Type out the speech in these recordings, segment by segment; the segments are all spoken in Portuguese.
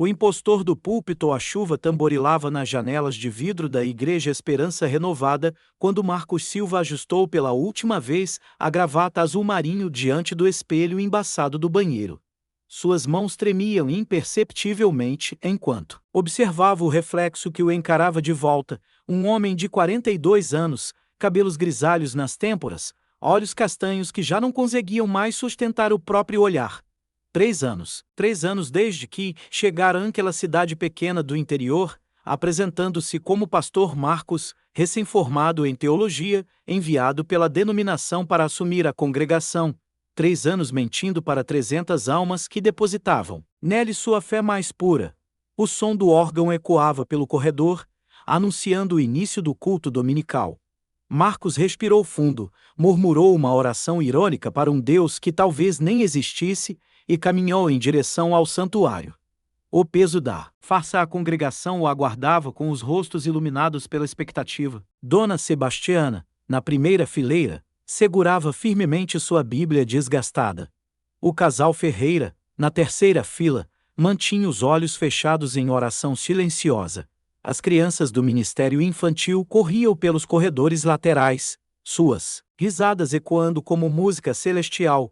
O impostor do púlpito ou a chuva tamborilava nas janelas de vidro da Igreja Esperança Renovada, quando Marcos Silva ajustou pela última vez a gravata azul marinho diante do espelho embaçado do banheiro. Suas mãos tremiam imperceptivelmente enquanto observava o reflexo que o encarava de volta, um homem de 42 anos, cabelos grisalhos nas têmporas, olhos castanhos que já não conseguiam mais sustentar o próprio olhar. 3 anos. 3 anos desde que chegara àquela cidade pequena do interior, apresentando-se como pastor Marcos, recém-formado em teologia, enviado pela denominação para assumir a congregação. 3 anos mentindo para 300 almas que depositavam nele sua fé mais pura. O som do órgão ecoava pelo corredor, anunciando o início do culto dominical. Marcos respirou fundo, murmurou uma oração irônica para um Deus que talvez nem existisse e caminhou em direção ao santuário. O peso da farsa à congregação o aguardava com os rostos iluminados pela expectativa. Dona Sebastiana, na primeira fileira, segurava firmemente sua Bíblia desgastada. O casal Ferreira, na terceira fila, mantinha os olhos fechados em oração silenciosa. As crianças do ministério infantil corriam pelos corredores laterais, suas risadas ecoando como música celestial.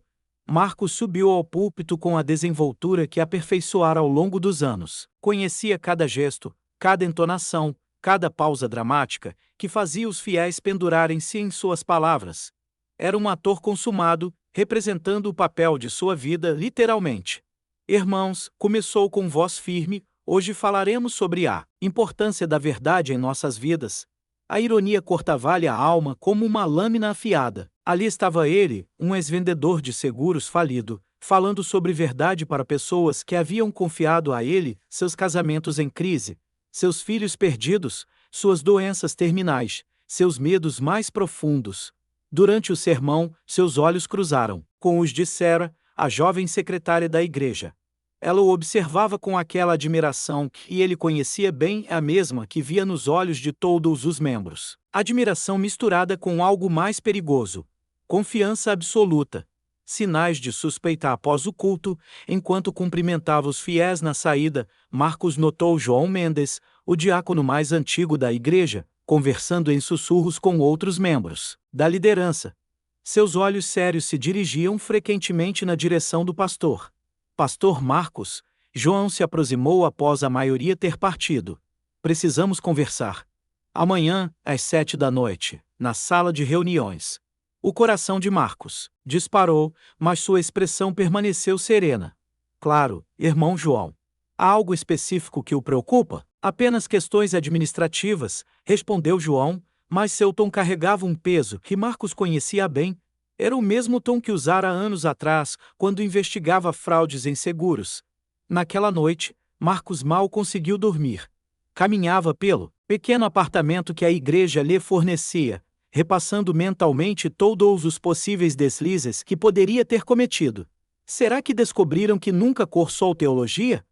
Marcos subiu ao púlpito com a desenvoltura que aperfeiçoara ao longo dos anos. Conhecia cada gesto, cada entonação, cada pausa dramática, que fazia os fiéis pendurarem-se em suas palavras. Era um ator consumado, representando o papel de sua vida literalmente. Irmãos, começou com voz firme, hoje falaremos sobre a importância da verdade em nossas vidas. A ironia cortava-lhe a alma como uma lâmina afiada. Ali estava ele, um ex-vendedor de seguros falido, falando sobre verdade para pessoas que haviam confiado a ele seus casamentos em crise, seus filhos perdidos, suas doenças terminais, seus medos mais profundos. Durante o sermão, seus olhos cruzaram com os de Sara, a jovem secretária da igreja. Ela o observava com aquela admiração que ele conhecia bem, a mesma que via nos olhos de todos os membros. Admiração misturada com algo mais perigoso. Confiança absoluta. Sinais de suspeita após o culto, enquanto cumprimentava os fiéis na saída, Marcos notou João Mendes, o diácono mais antigo da igreja, conversando em sussurros com outros membros da liderança. Seus olhos sérios se dirigiam frequentemente na direção do pastor. Pastor Marcos, João se aproximou após a maioria ter partido. Precisamos conversar. Amanhã, às 7 da noite, na sala de reuniões. O coração de Marcos disparou, mas sua expressão permaneceu serena. Claro, irmão João. Há algo específico que o preocupa? Apenas questões administrativas, respondeu João, mas seu tom carregava um peso que Marcos conhecia bem. Era o mesmo tom que usara anos atrás, quando investigava fraudes em seguros. Naquela noite, Marcos mal conseguiu dormir. Caminhava pelo pequeno apartamento que a igreja lhe fornecia, repassando mentalmente todos os possíveis deslizes que poderia ter cometido. Será que descobriram que nunca cursou teologia?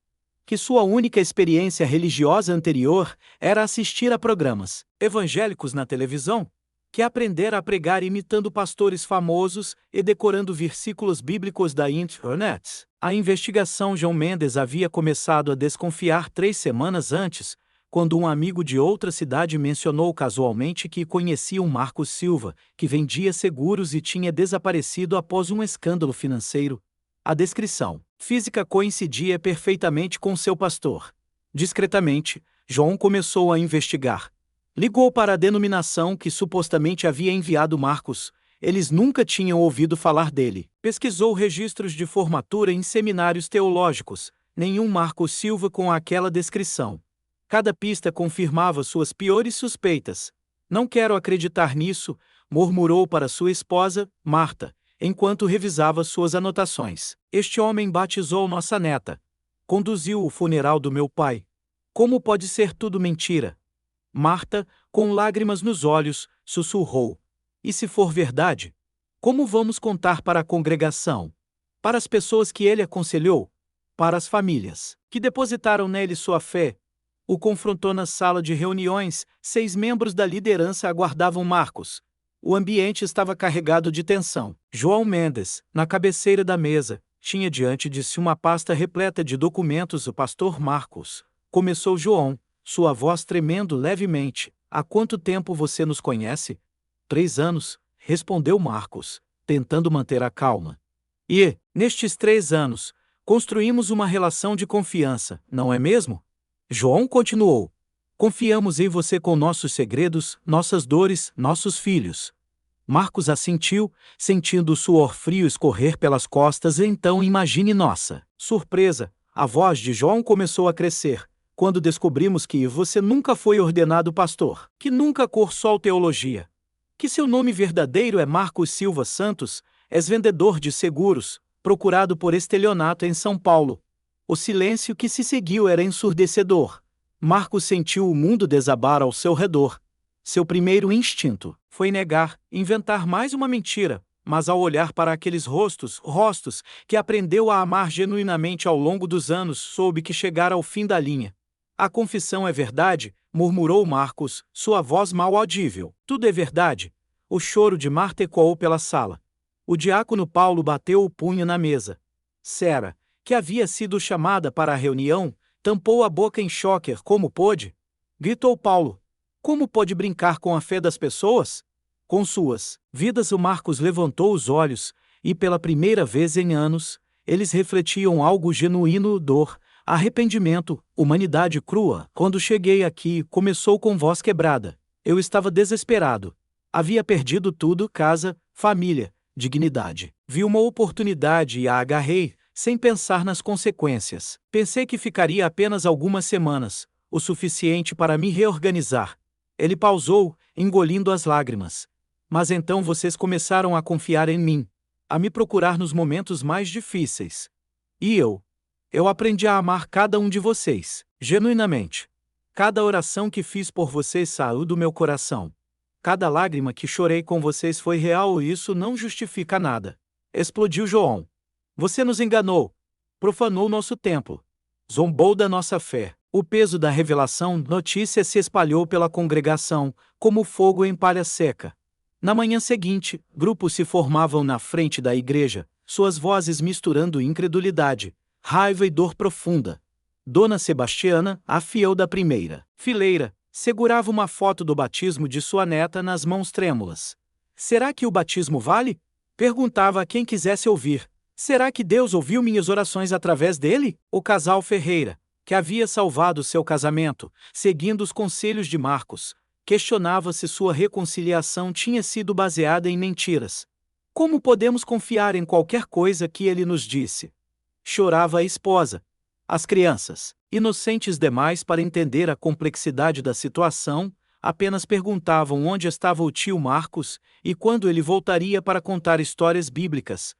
Que sua única experiência religiosa anterior era assistir a programas evangélicos na televisão? Que aprendera a pregar imitando pastores famosos e decorando versículos bíblicos da internet? A investigação João Mendes havia começado a desconfiar 3 semanas antes, quando um amigo de outra cidade mencionou casualmente que conhecia um Marcos Silva, que vendia seguros e tinha desaparecido após um escândalo financeiro. A descrição física coincidia perfeitamente com seu pastor. Discretamente, João começou a investigar. Ligou para a denominação que supostamente havia enviado Marcos. Eles nunca tinham ouvido falar dele. Pesquisou registros de formatura em seminários teológicos. Nenhum Marcos Silva com aquela descrição. Cada pista confirmava suas piores suspeitas. Não quero acreditar nisso, murmurou para sua esposa, Marta, enquanto revisava suas anotações. Este homem batizou nossa neta. Conduziu o funeral do meu pai. Como pode ser tudo mentira? Marta, com lágrimas nos olhos, sussurrou. E se for verdade? Como vamos contar para a congregação? Para as pessoas que ele aconselhou? Para as famílias que depositaram nele sua fé? O confrontou na sala de reuniões. 6 membros da liderança aguardavam Marcos. O ambiente estava carregado de tensão. João Mendes, na cabeceira da mesa, tinha diante de si uma pasta repleta de documentos. O pastor Marcos, começou João, sua voz tremendo levemente. Há quanto tempo você nos conhece? 3 anos, respondeu Marcos, tentando manter a calma. E, nestes 3 anos, construímos uma relação de confiança, não é mesmo? João continuou. Confiamos em você com nossos segredos, nossas dores, nossos filhos. Marcos assentiu, sentindo o suor frio escorrer pelas costas. Então imagine nossa surpresa. A voz de João começou a crescer, quando descobrimos que você nunca foi ordenado pastor, que nunca cursou teologia, que seu nome verdadeiro é Marcos Silva Santos, és vendedor de seguros, procurado por estelionato em São Paulo. O silêncio que se seguiu era ensurdecedor. Marcos sentiu o mundo desabar ao seu redor. Seu primeiro instinto foi negar, inventar mais uma mentira, mas ao olhar para aqueles rostos que aprendeu a amar genuinamente ao longo dos anos, soube que chegara ao fim da linha. A confissão é verdade, murmurou Marcos, sua voz mal audível. Tudo é verdade. O choro de Marta ecoou pela sala. O diácono Paulo bateu o punho na mesa. Sera, que havia sido chamada para a reunião, tampou a boca em choque. Como pôde? Gritou Paulo. Como pode brincar com a fé das pessoas? Com suas vidas. O Marcos levantou os olhos, e pela primeira vez em anos, eles refletiam algo genuíno: dor, arrependimento, humanidade crua. Quando cheguei aqui, começou com voz quebrada. Eu estava desesperado. Havia perdido tudo: casa, família, dignidade. Vi uma oportunidade e a agarrei, sem pensar nas consequências. Pensei que ficaria apenas algumas semanas, o suficiente para me reorganizar. Ele pausou, engolindo as lágrimas. Mas então vocês começaram a confiar em mim, a me procurar nos momentos mais difíceis. E eu aprendi a amar cada um de vocês, genuinamente. Cada oração que fiz por vocês saiu do meu coração. Cada lágrima que chorei com vocês foi real e isso não justifica nada. Explodiu João. Você nos enganou. Profanou nosso templo. Zombou da nossa fé. O peso da revelação notícia se espalhou pela congregação, como fogo em palha seca. Na manhã seguinte, grupos se formavam na frente da igreja, suas vozes misturando incredulidade, raiva e dor profunda. Dona Sebastiana, a fiel da primeira fileira, segurava uma foto do batismo de sua neta nas mãos trêmulas. Será que o batismo vale? Perguntava a quem quisesse ouvir. Será que Deus ouviu minhas orações através dele? O casal Ferreira, que havia salvado seu casamento, seguindo os conselhos de Marcos, questionava se sua reconciliação tinha sido baseada em mentiras. Como podemos confiar em qualquer coisa que ele nos disse? Chorava a esposa. As crianças, inocentes demais para entender a complexidade da situação, apenas perguntavam onde estava o tio Marcos e quando ele voltaria para contar histórias bíblicas.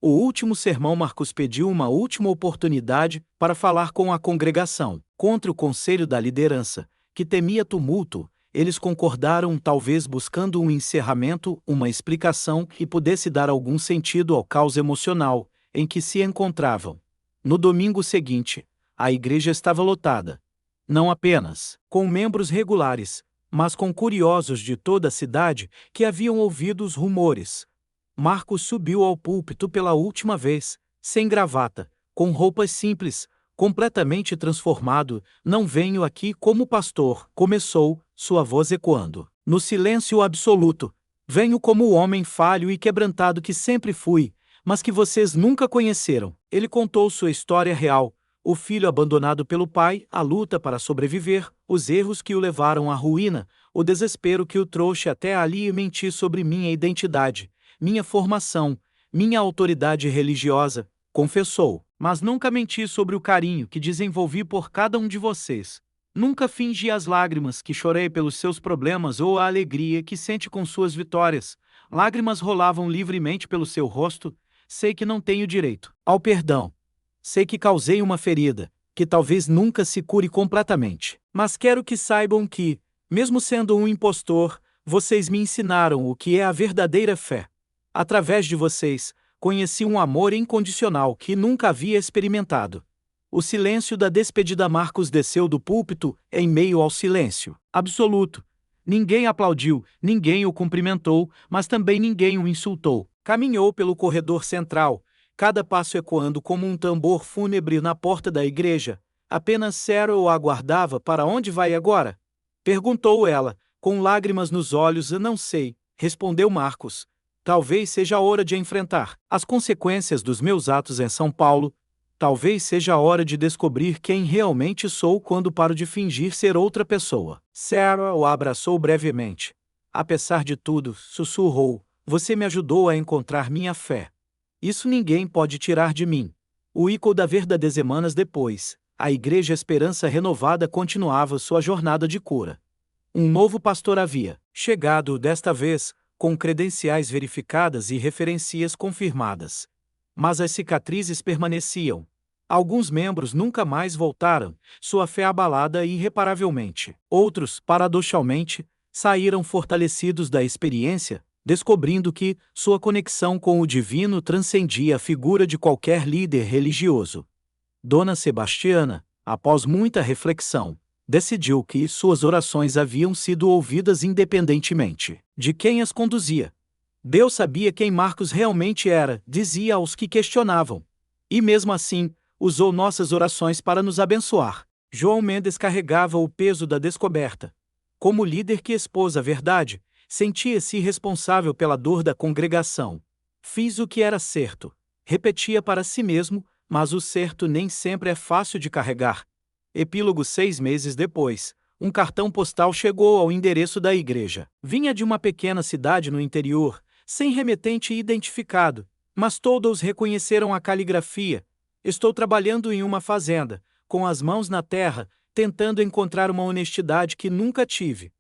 O último sermão. Marcos pediu uma última oportunidade para falar com a congregação. Contra o conselho da liderança, que temia tumulto, eles concordaram, talvez buscando um encerramento, uma explicação que pudesse dar algum sentido ao caos emocional em que se encontravam. No domingo seguinte, a igreja estava lotada. Não apenas com membros regulares, mas com curiosos de toda a cidade que haviam ouvido os rumores. Marcos subiu ao púlpito pela última vez, sem gravata, com roupas simples, completamente transformado. Não venho aqui como pastor, começou, sua voz ecoando no silêncio absoluto. Venho como o homem falho e quebrantado que sempre fui, mas que vocês nunca conheceram. Ele contou sua história real, o filho abandonado pelo pai, a luta para sobreviver, os erros que o levaram à ruína, o desespero que o trouxe até ali e mentir sobre minha identidade, minha formação, minha autoridade religiosa, confessou, mas nunca menti sobre o carinho que desenvolvi por cada um de vocês. Nunca fingi as lágrimas que chorei pelos seus problemas ou a alegria que sente com suas vitórias. Lágrimas rolavam livremente pelo seu rosto. Sei que não tenho direito ao perdão. Sei que causei uma ferida, que talvez nunca se cure completamente. Mas quero que saibam que, mesmo sendo um impostor, vocês me ensinaram o que é a verdadeira fé. Através de vocês, conheci um amor incondicional que nunca havia experimentado. O silêncio da despedida. Marcos desceu do púlpito em meio ao silêncio absoluto. Ninguém aplaudiu, ninguém o cumprimentou, mas também ninguém o insultou. Caminhou pelo corredor central, cada passo ecoando como um tambor fúnebre na porta da igreja. Apenas Sarah o aguardava. Para onde vai agora? Perguntou ela, com lágrimas nos olhos. Não sei, respondeu Marcos. Talvez seja a hora de enfrentar as consequências dos meus atos em São Paulo. Talvez seja a hora de descobrir quem realmente sou quando paro de fingir ser outra pessoa. Sarah o abraçou brevemente. Apesar de tudo, sussurrou, você me ajudou a encontrar minha fé. Isso ninguém pode tirar de mim. O ícone da verdade. Semanas depois, a Igreja Esperança Renovada continuava sua jornada de cura. Um novo pastor havia chegado, desta vez, com credenciais verificadas e referências confirmadas. Mas as cicatrizes permaneciam. Alguns membros nunca mais voltaram, sua fé abalada irreparavelmente. Outros, paradoxalmente, saíram fortalecidos da experiência, descobrindo que sua conexão com o divino transcendia a figura de qualquer líder religioso. Dona Sebastiana, após muita reflexão, decidiu que suas orações haviam sido ouvidas independentemente de quem as conduzia. Deus sabia quem Marcos realmente era, dizia aos que questionavam. E mesmo assim, usou nossas orações para nos abençoar. João Mendes carregava o peso da descoberta. Como líder que expôs a verdade, sentia-se responsável pela dor da congregação. Fiz o que era certo, repetia para si mesmo, mas o certo nem sempre é fácil de carregar. Epílogo. 6 meses depois, um cartão postal chegou ao endereço da igreja. Vinha de uma pequena cidade no interior, sem remetente identificado, mas todos reconheceram a caligrafia. Estou trabalhando em uma fazenda, com as mãos na terra, tentando encontrar uma honestidade que nunca tive.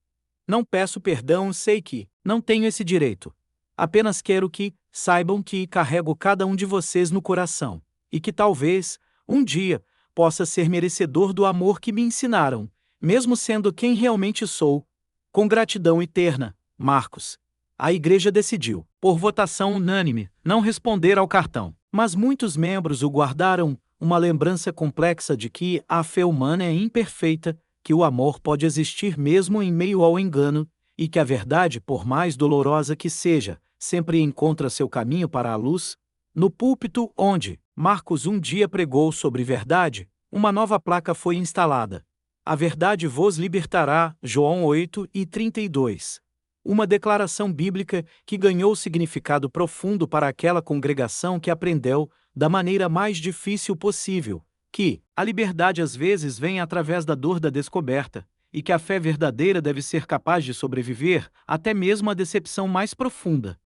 Não peço perdão, sei que não tenho esse direito. Apenas quero que saibam que carrego cada um de vocês no coração, e que talvez, um dia, possa ser merecedor do amor que me ensinaram, mesmo sendo quem realmente sou. Com gratidão eterna, Marcos. A igreja decidiu, por votação unânime, não responder ao cartão, mas muitos membros o guardaram, uma lembrança complexa de que a fé humana é imperfeita, que o amor pode existir mesmo em meio ao engano, e que a verdade, por mais dolorosa que seja, sempre encontra seu caminho para a luz. No púlpito onde Marcos um dia pregou sobre verdade, uma nova placa foi instalada. A verdade vos libertará, João 8:32. Uma declaração bíblica que ganhou significado profundo para aquela congregação que aprendeu, da maneira mais difícil possível, que a liberdade às vezes vem através da dor da descoberta, e que a fé verdadeira deve ser capaz de sobreviver até mesmo à decepção mais profunda.